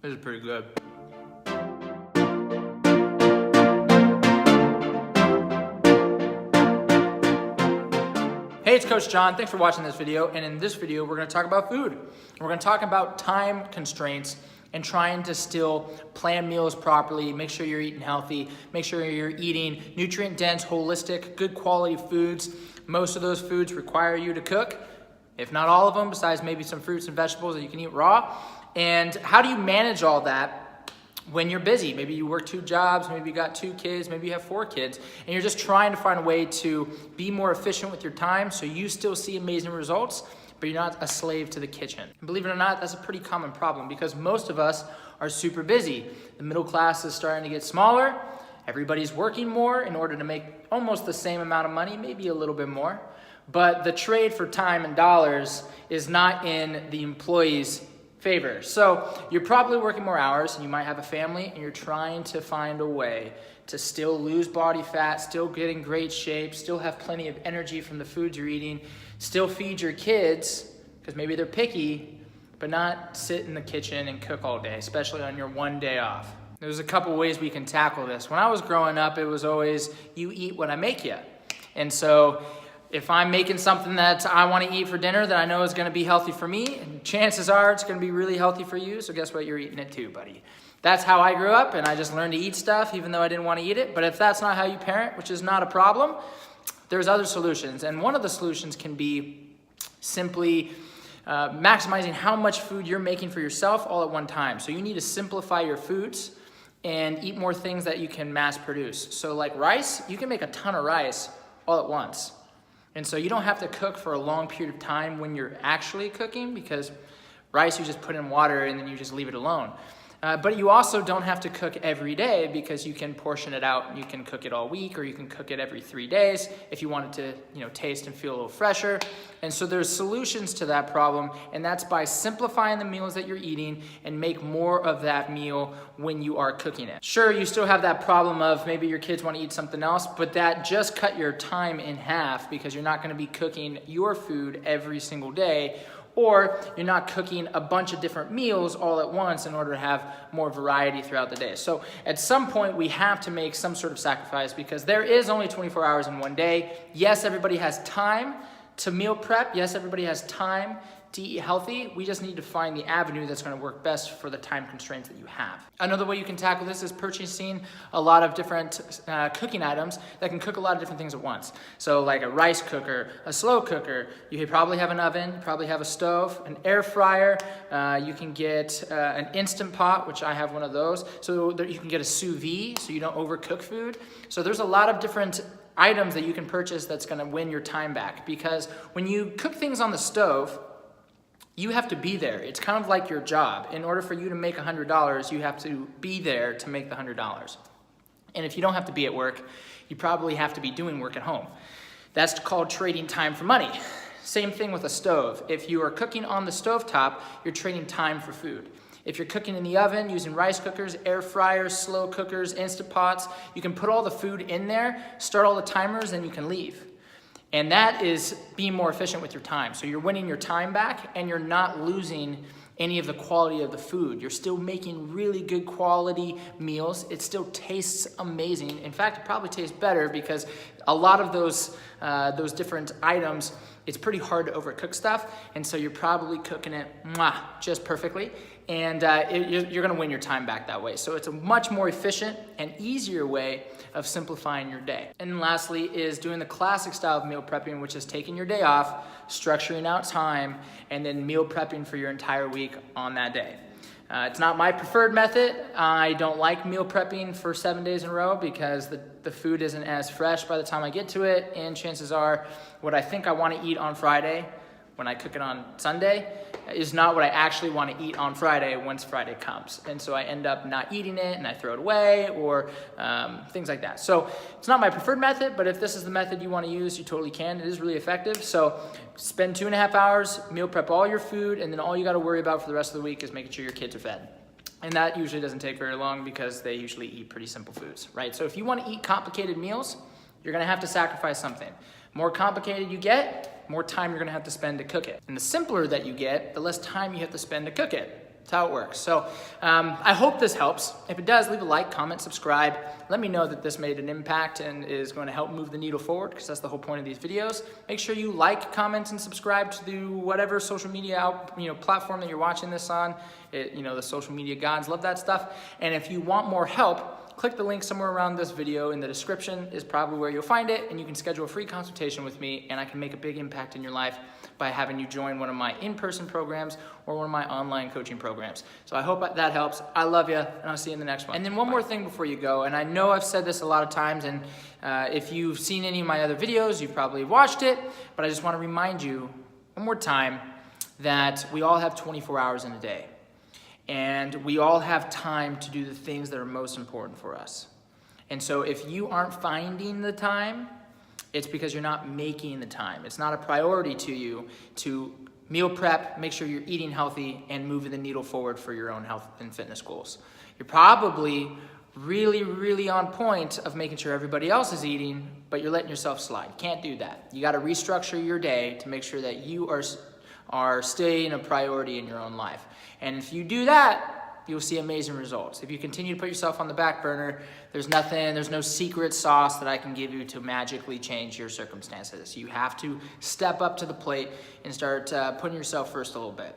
This is pretty good. Hey, it's Coach John. Thanks for watching this video. And in this video, we're going to talk about food. We're going to talk about time constraints and trying to still plan meals properly, make sure you're eating healthy, make sure you're eating nutrient-dense, holistic, good quality foods. Most of those foods require you to cook, if not all of them, besides maybe some fruits and vegetables that you can eat raw. And how do you manage all that when you're busy? Maybe you work 2 jobs, maybe you got 2 kids, maybe you have 4 kids, and you're just trying to find a way to be more efficient with your time so you still see amazing results, but you're not a slave to the kitchen. And believe it or not, that's a pretty common problem because most of us are super busy. The middle class is starting to get smaller. Everybody's working more in order to make almost the same amount of money, maybe a little bit more. But the trade for time and dollars is not in the employee's favor. So you're probably working more hours and you might have a family and you're trying to find a way to still lose body fat, still get in great shape, still have plenty of energy from the foods you're eating, still feed your kids, because maybe they're picky, but not sit in the kitchen and cook all day, especially on your one day off. There's a couple ways we can tackle this. When I was growing up, it was always, you eat what I make you. And so if I'm making something that I want to eat for dinner that I know is going to be healthy for me, and chances are it's going to be really healthy for you, so guess what? You're eating it too, buddy. That's how I grew up, and I just learned to eat stuff even though I didn't want to eat it. But if that's not how you parent, which is not a problem, there's other solutions. And one of the solutions can be simply maximizing how much food you're making for yourself all at one time. So you need to simplify your foods and eat more things that you can mass produce. So like rice, you can make a ton of rice all at once. And so you don't have to cook for a long period of time when you're actually cooking, because rice, you just put in water and then you just leave it alone. But you also don't have to cook every day, because you can portion it out and you can cook it all week, or you can cook it every 3 days if you want it to, taste and feel a little fresher. And so there's solutions to that problem, and that's by simplifying the meals that you're eating and make more of that meal when you are cooking it. Sure, you still have that problem of maybe your kids want to eat something else, but that just cut your time in half, because you're not going to be cooking your food every single day, or you're not cooking a bunch of different meals all at once in order to have more variety throughout the day. So at some point, we have to make some sort of sacrifice, because there is only 24 hours in one day. Yes, everybody has time to meal prep. Yes, everybody has time to eat healthy. We just need to find the avenue that's going to work best for the time constraints that you have. Another way you can tackle this is purchasing a lot of different cooking items that can cook a lot of different things at once. So like a rice cooker, a slow cooker, you probably have an oven, you probably have a stove, an air fryer, you can get an Instant Pot, which I have one of those. So you can get a sous vide so you don't overcook food. So there's a lot of different items that you can purchase that's going to win your time back, because when you cook things on the stove, you have to be there. It's kind of like your job. In order for you to make $100, you have to be there to make the $100. And if you don't have to be at work, you probably have to be doing work at home. That's called trading time for money. Same thing with a stove. If you are cooking on the stovetop, you're trading time for food. If you're cooking in the oven using rice cookers, air fryers, slow cookers, Instant Pots, you can put all the food in there, start all the timers, and you can leave. And that is being more efficient with your time. So you're winning your time back, and you're not losing any of the quality of the food. You're still making really good quality meals. It still tastes amazing. In fact, it probably tastes better, because a lot of those different items, it's pretty hard to overcook stuff. And so you're probably cooking it just perfectly. And you're gonna win your time back that way. So it's a much more efficient and easier way of simplifying your day. And lastly is doing the classic style of meal prepping, which is taking your day off, structuring out time, and then meal prepping for your entire week on that day. It's not my preferred method. I don't like meal prepping for 7 days in a row, because the food isn't as fresh by the time I get to it, and chances are what I think I want to eat on Friday when I cook it on Sunday is not what I actually want to eat on Friday once Friday comes. And so I end up not eating it and I throw it away, or things like that. So it's not my preferred method, but if this is the method you want to use, you totally can. It is really effective. So spend 2.5 hours, meal prep all your food, and then all you got to worry about for the rest of the week is making sure your kids are fed. And that usually doesn't take very long, because they usually eat pretty simple foods, right? So if you want to eat complicated meals, you're going to have to sacrifice something. More complicated you get, more time you're going to have to spend to cook it. And the simpler that you get, the less time you have to spend to cook it. That's how it works. So I hope this helps. If it does, leave a like, comment, subscribe. Let me know that this made an impact and is going to help move the needle forward, because that's the whole point of these videos. Make sure you like, comment, and subscribe to whatever social media platform that you're watching this on. The social media gods love that stuff. And if you want more help, click the link somewhere around this video in the description is probably where you'll find it, and you can schedule a free consultation with me, and I can make a big impact in your life by having you join one of my in-person programs or one of my online coaching programs. So I hope that helps. I love you, and I'll see you in the next one. And then one more thing before you go, and I know I've said this a lot of times, and if you've seen any of my other videos, you've probably watched it, but I just want to remind you one more time that we all have 24 hours in a day. And we all have time to do the things that are most important for us. And so if you aren't finding the time, it's because you're not making the time. It's not a priority to you to meal prep, make sure you're eating healthy, and moving the needle forward for your own health and fitness goals. You're probably really, really on point of making sure everybody else is eating, but you're letting yourself slide. Can't do that. You got to restructure your day to make sure that you are staying a priority in your own life. And if you do that, you'll see amazing results. If you continue to put yourself on the back burner, there's no secret sauce that I can give you to magically change your circumstances. You have to step up to the plate and start putting yourself first a little bit.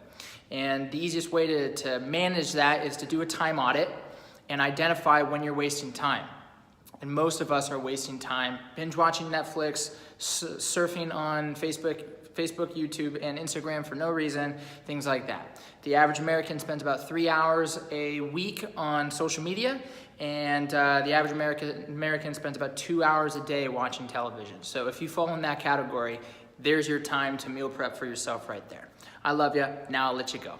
And the easiest way to manage that is to do a time audit and identify when you're wasting time. And most of us are wasting time binge watching Netflix, surfing on Facebook, YouTube, and Instagram for no reason, things like that. The average American spends about 3 hours a week on social media, and the average American spends about 2 hours a day watching television. So if you fall in that category, there's your time to meal prep for yourself right there. I love you. Now I'll let you go.